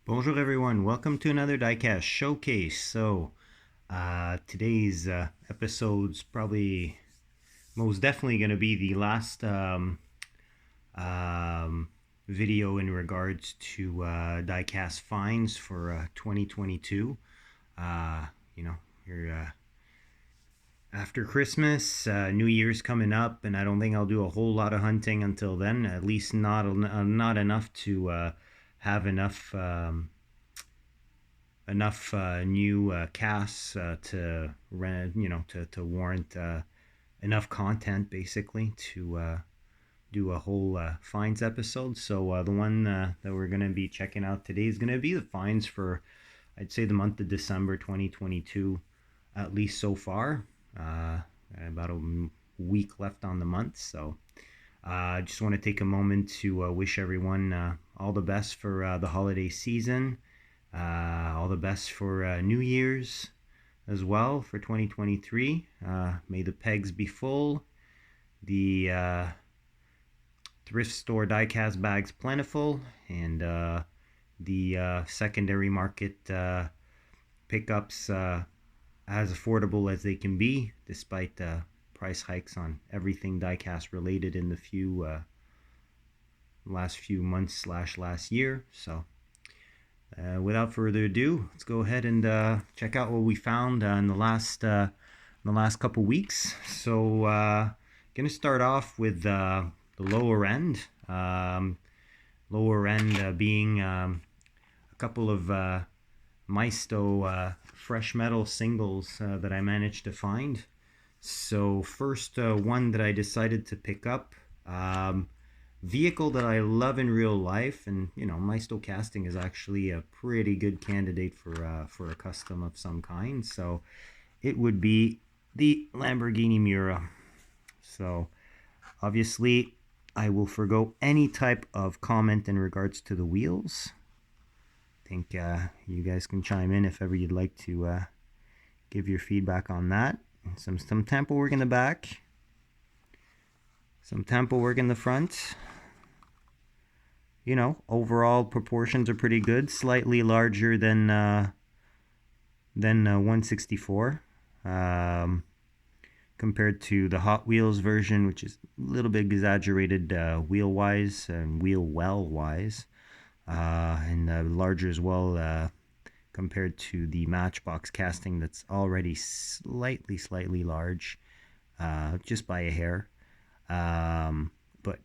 Bonjour everyone, welcome to another diecast showcase. Today's episode's probably most definitely going to be the last um, video in regards to diecast finds for 2022. Uh, you know, you're after Christmas, New Year's coming up, and I don't think I'll do a whole lot of hunting until then. At least not enough to have enough new casts to rent, to warrant enough content basically to do a whole finds episode. So the one that we're going to be checking out today is going to be the finds for, I'd say, the month of December 2022, at least so far. About a week left on the month. So I just want to take a moment to wish everyone all the best for the holiday season. All the best for New Year's as well for 2023. May the pegs be full, the thrift store diecast bags plentiful, and the secondary market pickups as affordable as they can be, despite price hikes on everything diecast related in the last few months slash last year. So without further ado, let's go ahead and check out what we found in the last couple weeks. So, gonna start off with the lower end. Lower end being a couple of Maisto fresh metal singles that I managed to find. So first one that I decided to pick up. Vehicle that I love in real life, and Maisto casting is actually a pretty good candidate for a custom of some kind. So it would be the Lamborghini Miura. So obviously I will forgo any type of comment in regards to the wheels. I think you guys can chime in if ever you'd like to give your feedback on that. Some tempo work in the back, some tempo work in the front. Overall proportions are pretty good. Slightly larger than 164 compared to the Hot Wheels version, which is a little bit exaggerated wheel wise and wheel well wise, and larger as well compared to the Matchbox casting that's already slightly large, just by a hair. But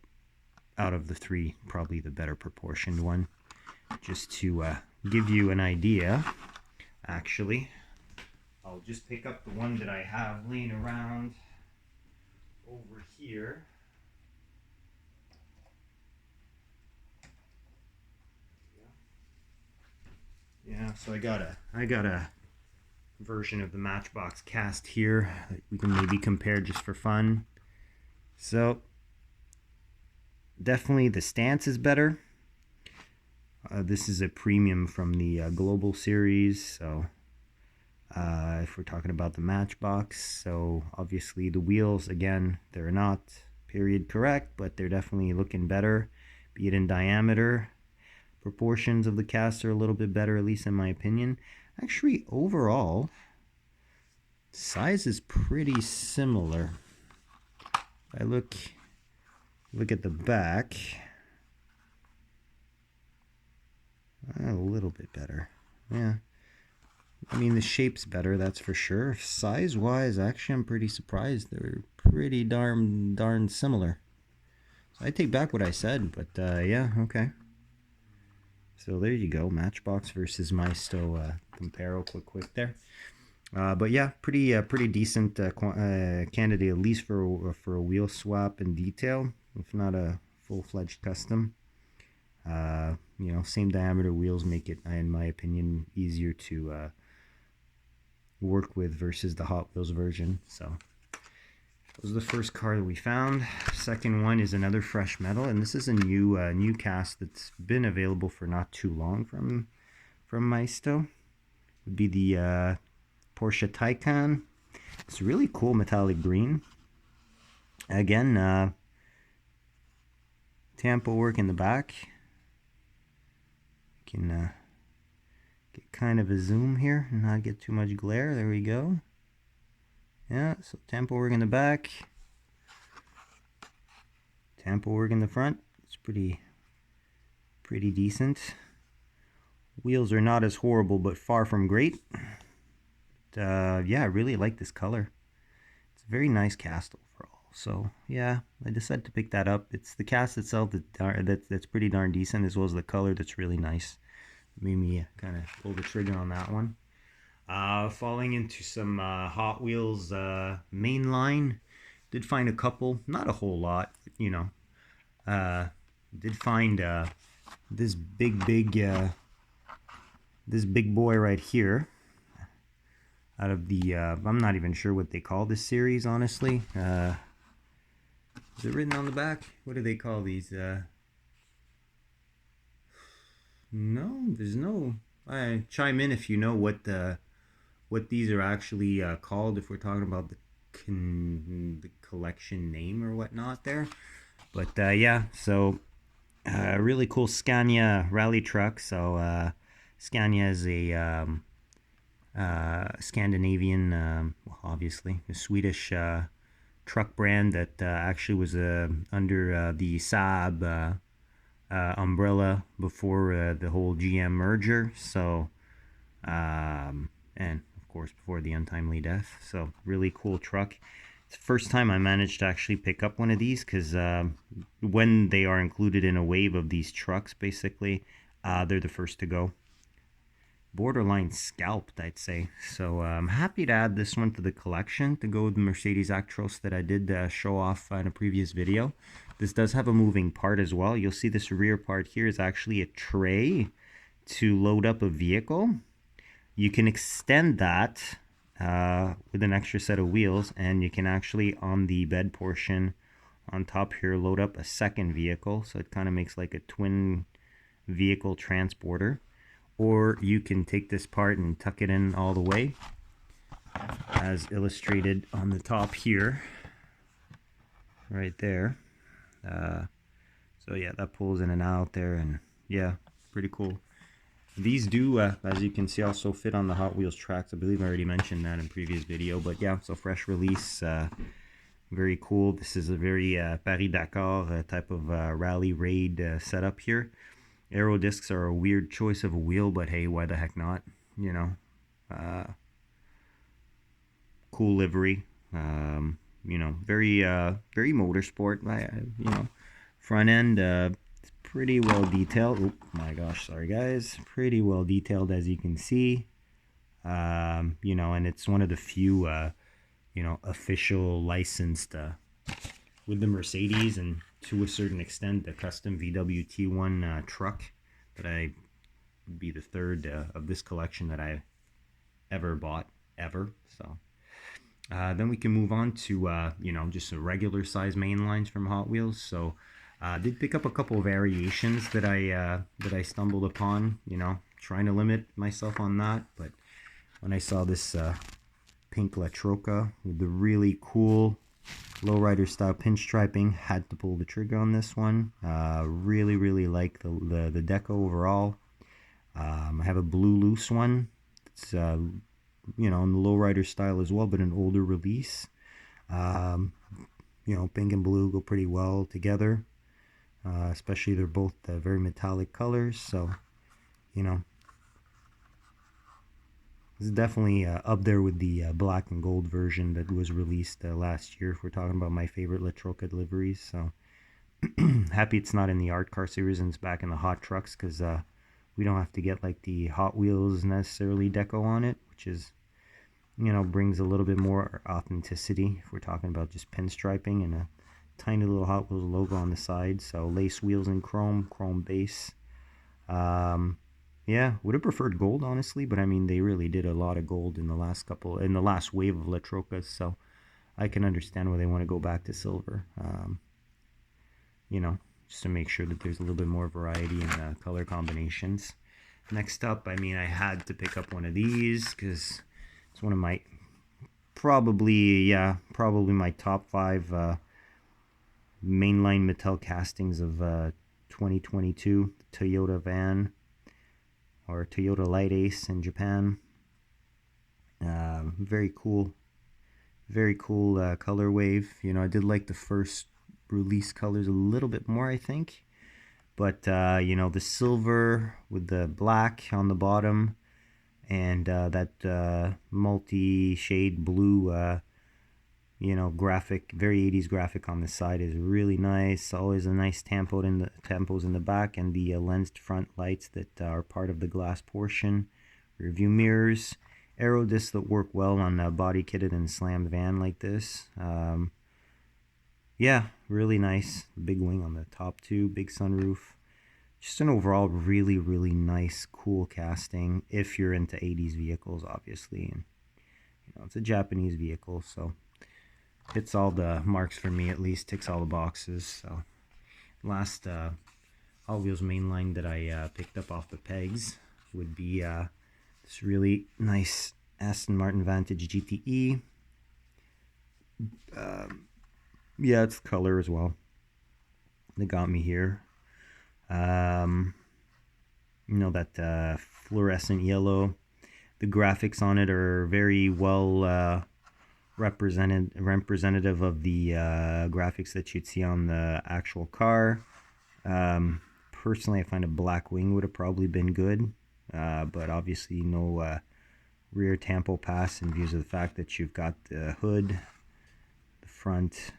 out of the three, probably the better proportioned one. Just to give you an idea, actually, I'll just pick up the one that I have laying around over here. Yeah, so I got a version of the Matchbox cast here that we can maybe compare just for fun. So definitely the stance is better. This is a premium from the Global series, so if we're talking about the Matchbox. So obviously the wheels, again, they're not period correct, but they're definitely looking better, be it in diameter. Proportions of the cast are a little bit better, at least in my opinion. Actually, overall, size is pretty similar. I look at the back, a little bit better. Yeah, I mean, the shape's better, that's for sure. Size wise, actually, I'm pretty surprised. They're pretty darn similar. So I take back what I said, but yeah, okay. So there you go, Matchbox versus Maisto comparo, quick there. But yeah, pretty decent candidate, at least for a wheel swap and detail, if not a full-fledged custom. Same diameter wheels make it, in my opinion, easier to work with versus the Hot Wheels version. So that was the first car that we found. Second one is another fresh metal, and this is a new cast that's been available for not too long from Maisto. Would be the Porsche Taycan. It's really cool metallic green. Again, tampo work in the back. You can Get kind of a zoom here and not get too much glare. There we go. Yeah, so tampo work in the back, tampo work in the front. It's pretty decent. Wheels are not as horrible, but far from great. Yeah, I really like this color. It's a very nice cast overall. So yeah, I decided to pick that up. It's the cast itself that's pretty darn decent, as well as the color that's really nice. Made me kind of pull the trigger on that one. Falling into some Hot Wheels mainline. Did find a couple, not a whole lot, you know. Did find this big boy right here. Out of the, I'm not even sure what they call this series, honestly. Is it written on the back? What do they call these? No, there's no. Chime in if you know what these are actually called. If we're talking about the collection name or whatnot there. But yeah, so really cool Scania rally truck. So Scania is a Scandinavian, obviously a Swedish truck brand that actually was under the Saab umbrella before the whole GM merger. So, and of course before the untimely death. So really cool truck. It's the first time I managed to actually pick up one of these, because when they are included in a wave of these trucks, basically, they're the first to go. Borderline scalped, I'd say. So I'm happy to add this one to the collection to go with the Mercedes Actros that I did show off in a previous video. This does have a moving part as well. You'll see this rear part here is actually a tray to load up a vehicle. You can extend that with an extra set of wheels, and you can actually, on the bed portion on top here, load up a second vehicle. So it kind of makes like a twin vehicle transporter. Or you can take this part and tuck it in all the way, as illustrated on the top here, right there. So yeah, that pulls in and out there, and yeah, pretty cool. These do, as you can see, also fit on the Hot Wheels tracks. I believe I already mentioned that in previous video, but yeah, so fresh release, very cool. This is a very Paris-Dakar type of rally raid setup here. Aero discs are a weird choice of a wheel, but hey, why the heck not? You know, cool livery. You know, very motorsport. You know, front end it's pretty well detailed. Oh my gosh, sorry guys. Pretty well detailed, as you can see. You know, and it's one of the few you know, official licensed with the Mercedes, and to a certain extent the custom VW T1 truck that I would be the third of this collection that I ever bought ever. So then we can move on to you know, just a regular size main lines from Hot Wheels. So I did pick up a couple of variations that I stumbled upon, you know, trying to limit myself on that. But when I saw this pink Letroka with the really cool lowrider style pinstriping, had to pull the trigger on this one. Really like the deco overall. I have a blue loose one. It's you know, in the lowrider style as well, but an older release. You know, pink and blue go pretty well together. Especially they're both very metallic colors. So, you know, this is definitely up there with the black and gold version that was released last year, if we're talking about my favorite Letroka deliveries. So happy it's not in the art car series and it's back in the hot trucks, because we don't have to get like the Hot Wheels necessarily deco on it, which is, you know, brings a little bit more authenticity if we're talking about just pinstriping and a tiny little Hot Wheels logo on the side. So lace wheels in chrome base. Yeah, would have preferred gold, honestly, but I mean, they really did a lot of gold in the last wave of Letrokas, so I can understand why they want to go back to silver. You know, just to make sure that there's a little bit more variety in color combinations. Next up, I mean, I had to pick up one of these because it's one of my probably my top 5 mainline Mattel castings of 2022, Toyota van. or Toyota Light Ace in Japan. Very cool, very cool color wave. You know, I did like the first release colors a little bit more, I think. But you know, the silver with the black on the bottom, and that multi-shade blue, you know, graphic, very 80s graphic on the side is really nice. Always a nice tampos in the back, and the lensed front lights that are part of the glass portion. Rearview mirrors, aero discs that work well on a body kitted and slammed van like this. Yeah, really nice. Big wing on the top too, big sunroof. Just an overall really, really nice, cool casting if you're into 80s vehicles, obviously. And you know, it's a Japanese vehicle, so hits all the marks for me, at least ticks all the boxes. So last All Wheels mainline that I picked up off the pegs would be this really nice Aston Martin Vantage GTE. Yeah, it's color as well. They got me here. You know, that fluorescent yellow. The graphics on it are very well representative of the graphics that you'd see on the actual car. Personally, I find a black wing would have probably been good, but obviously no rear tampo pass in view of the fact that you've got the hood, the front,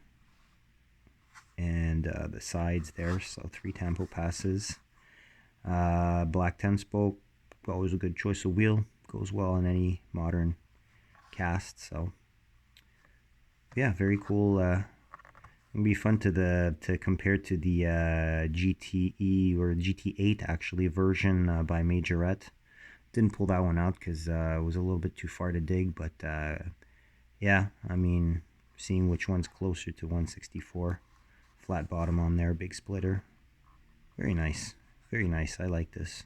and the sides there. So 3 tampo passes. Black 10 spoke, always a good choice of wheel. Goes well on any modern cast. So yeah, very cool. It'll be fun to compare to the GTE or GT8 actually version by Majorette. Didn't pull that one out because it was a little bit too far to dig, but yeah, I mean, seeing which one's closer to 164. Flat bottom on there, big splitter. Very nice, very nice. I like this.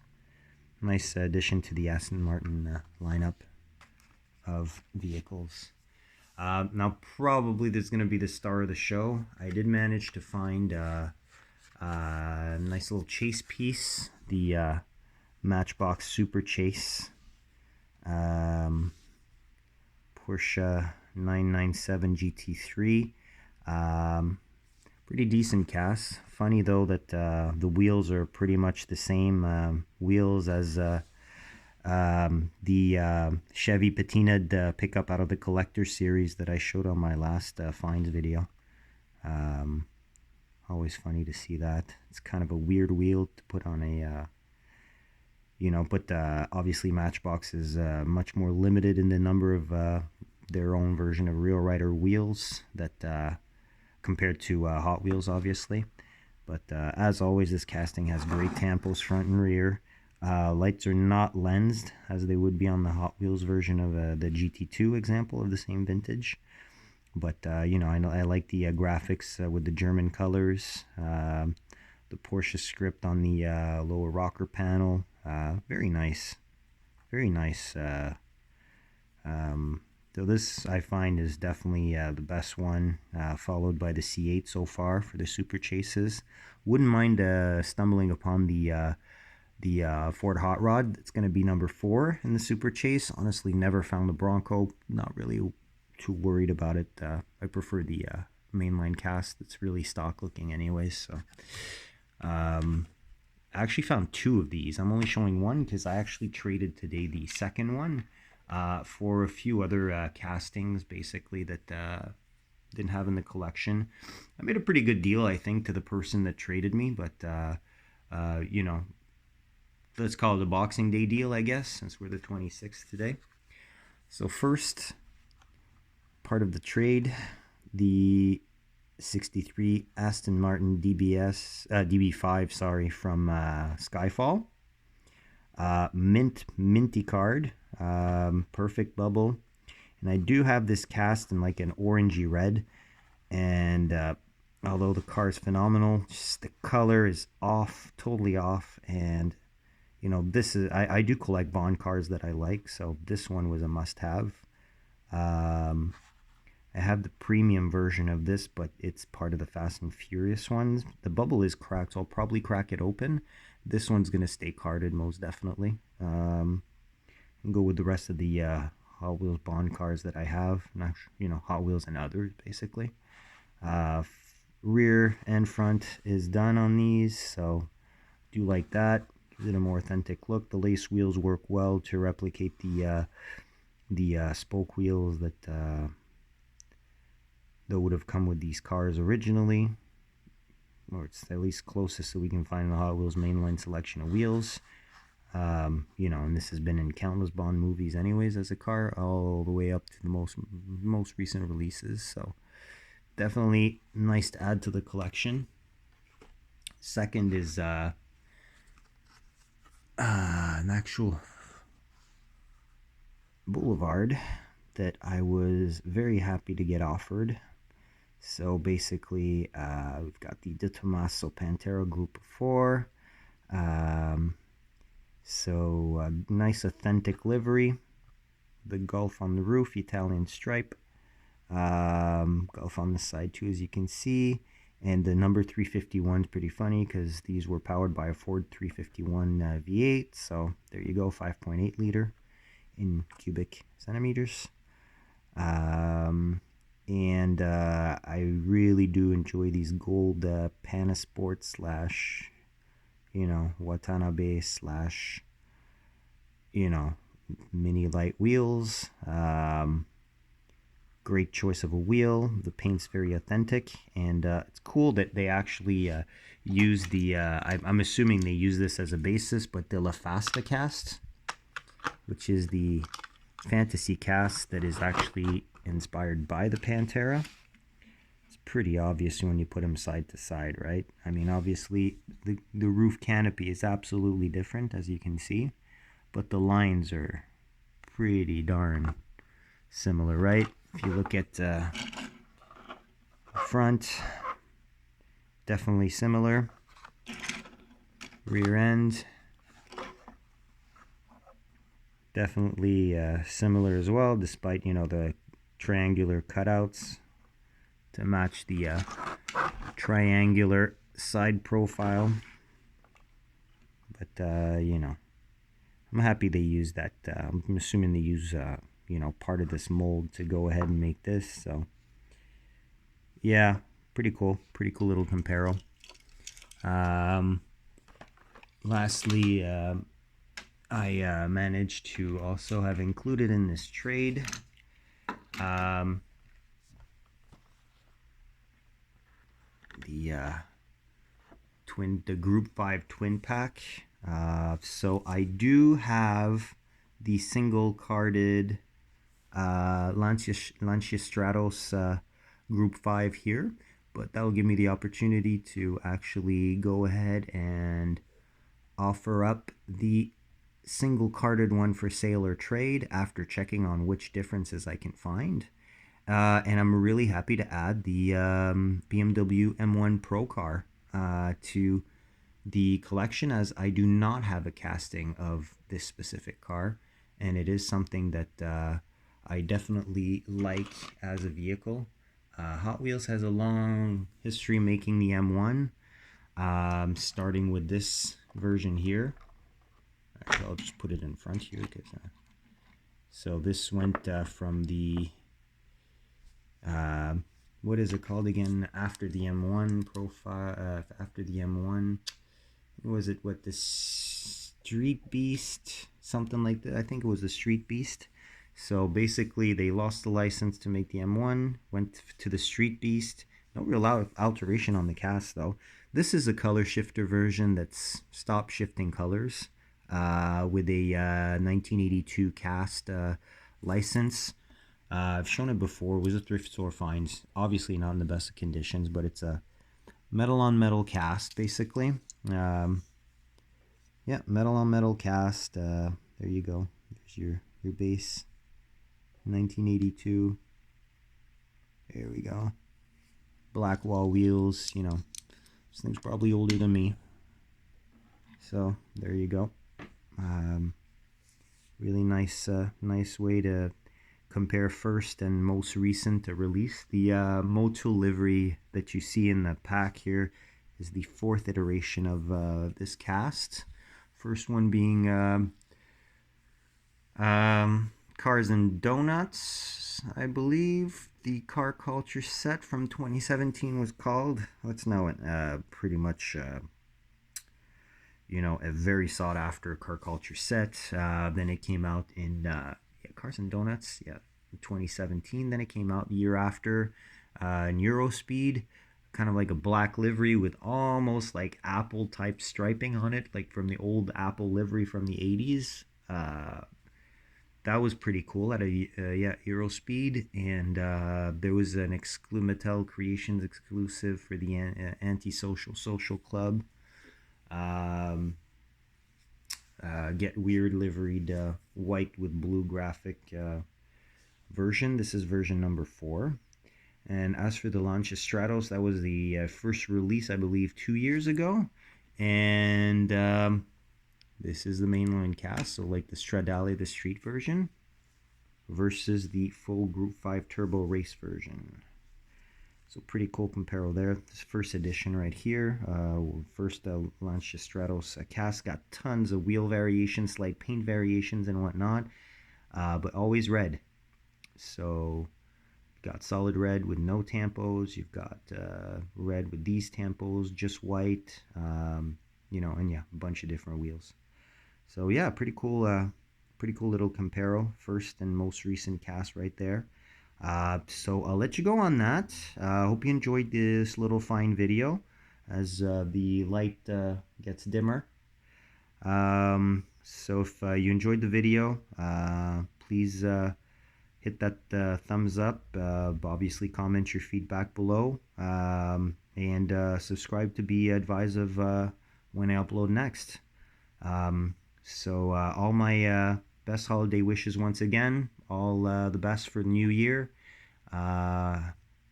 Nice addition to the Aston Martin lineup of vehicles. Now, probably this is going to be the star of the show. I did manage to find a nice little chase piece, the Matchbox Super Chase, Porsche 997 GT3. Pretty decent cast. Funny though that the wheels are pretty much the same wheels as the Chevy patinaed pickup out of the collector series that I showed on my last finds video. Always funny to see that. It's kind of a weird wheel to put on a you know, but obviously Matchbox is much more limited in the number of their own version of Real Rider wheels that compared to Hot Wheels, obviously. But as always, this casting has great tampos front and rear. Lights are not lensed as they would be on the Hot Wheels version of the GT2 example of the same vintage. But you know, I like the graphics with the German colors, the Porsche script on the lower rocker panel. Very nice, very nice. So this I find is definitely the best one, followed by the C8 so far for the Super Chases. Wouldn't mind stumbling upon the Ford Hot Rod. It's going to be number 4 in the Super Chase. Honestly, never found the Bronco. Not really too worried about it. I prefer the mainline cast. It's really stock looking anyways. So I actually found 2 of these. I'm only showing one because I actually traded today the second one for a few other castings, basically, that didn't have in the collection. I made a pretty good deal, I think, to the person that traded me, but you know, let's call it a Boxing Day deal, I guess, since we're the 26th today. So first part of the trade, the 63 Aston Martin DB5, sorry, from Skyfall. Minty card, perfect bubble, and I do have this cast in like an orangey red, and although the car is phenomenal, just the color is off, totally off. And you know, this is I do collect Bond cars that I like, so this one was a must-have. I have the premium version of this, but it's part of the Fast and Furious ones. The bubble is cracked, so I'll probably crack it open. this one's gonna stay carded most definitely. And go with the rest of the Hot Wheels Bond cars that I have, not Hot Wheels and others basically. Rear and front is done on these, so do like that. Gives it a more authentic look. The lace wheels work well to replicate the spoke wheels that would have come with these cars originally, or it's at least closest so we can find the Hot Wheels mainline selection of wheels. And this has been in countless Bond movies anyways as a car, all the way up to the most recent releases. So definitely nice to add to the collection. Second is an actual Boulevard that I was very happy to get offered. So basically, we've got the De Tomaso Pantera Group of 4. Nice authentic livery. The Gulf on the roof, Italian stripe. Gulf on the side too, as you can see. And the number 351 is pretty funny because these were powered by a Ford 351 V8. So there you go, 5.8 liter in cubic centimeters. I really do enjoy these gold Panasport slash Watanabe slash mini light wheels. Great choice of a wheel. The paint's very authentic, and it's cool that they actually use the I'm assuming they use this as a basis, but the La Fasta cast, which is the fantasy cast that is actually inspired by the Pantera. It's pretty obvious when you put them side to side, right? I mean, obviously the roof canopy is absolutely different, as you can see, but the lines are pretty darn similar, right? If you look at the front, definitely similar. Rear end, definitely similar as well, despite the triangular cutouts to match the triangular side profile. But I'm happy they use that. I'm assuming they use part of this mold to go ahead and make this. So yeah, pretty cool little comparo. Lastly, I managed to also have included in this trade the Group 5 twin pack. So I do have the single carded Lancia Stratos Group 5 here, but that will give me the opportunity to actually go ahead and offer up the single carded one for sale or trade after checking on which differences I can find. And I'm really happy to add the BMW M1 Pro car to the collection, as I do not have a casting of this specific car, and it is something that I definitely like as a vehicle. Hot Wheels has a long history making the M1, starting with this version here. Actually, I'll just put it in front here. So this went from the what is it called again? After the M1 profile, after the M1, was it the Street Beast, something like that? I think it was the Street Beast. So basically, they lost the license to make the M1, went to the Street Beast. No real alteration on the cast though. This is a color shifter version that's stop shifting colors with a 1982 cast license. I've shown it before. It was a thrift store find. Obviously not in the best of conditions, but it's a metal on metal cast basically. Yeah, metal on metal cast. There you go. There's your base. 1982. There we go. Black wall wheels. This thing's probably older than me. So there you go. Really nice way to compare first and most recent release. The Moto livery that you see in the pack here is the fourth iteration of this cast. First one being Cars and Donuts, I believe. The car culture set from 2017 was called. That's now pretty much a very sought after car culture set. Then it came out in Cars and Donuts, 2017. Then it came out the year after in Eurospeed, kind of like a black livery with almost like Apple type striping on it, like from the old Apple livery from the 80s. That was pretty cool at a Eurospeed, and there was an Mattel Creations exclusive for the Antisocial Social Club. Get Weird liveried white with blue graphic version. This is version number 4. And as for the Lancia Stratos, that was the first release, I believe, 2 years ago. And this is the mainline cast, so like the Stradale, the street version, versus the full Group 5 Turbo race version. So pretty cool comparo there. This first edition right here. First Lancia Stratos cast got tons of wheel variations, slight paint variations and whatnot, but always red. So you've got solid red with no tampos. You've got red with these tampos, just white. And a bunch of different wheels. So yeah, pretty cool little comparo. First and most recent cast right there. So I'll let you go on that. Hope you enjoyed this little fine video as the light gets dimmer. So if you enjoyed the video, please hit that thumbs up. Obviously, comment your feedback below, and subscribe to be advised of when I upload next. So all my best holiday wishes once again. All the best for the new year.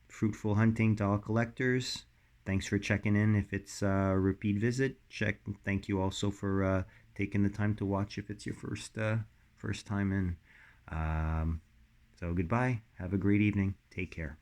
Fruitful hunting to all collectors. Thanks for checking in if it's a repeat visit. Thank you also for taking the time to watch if it's your first time in. So goodbye. Have a great evening. Take care.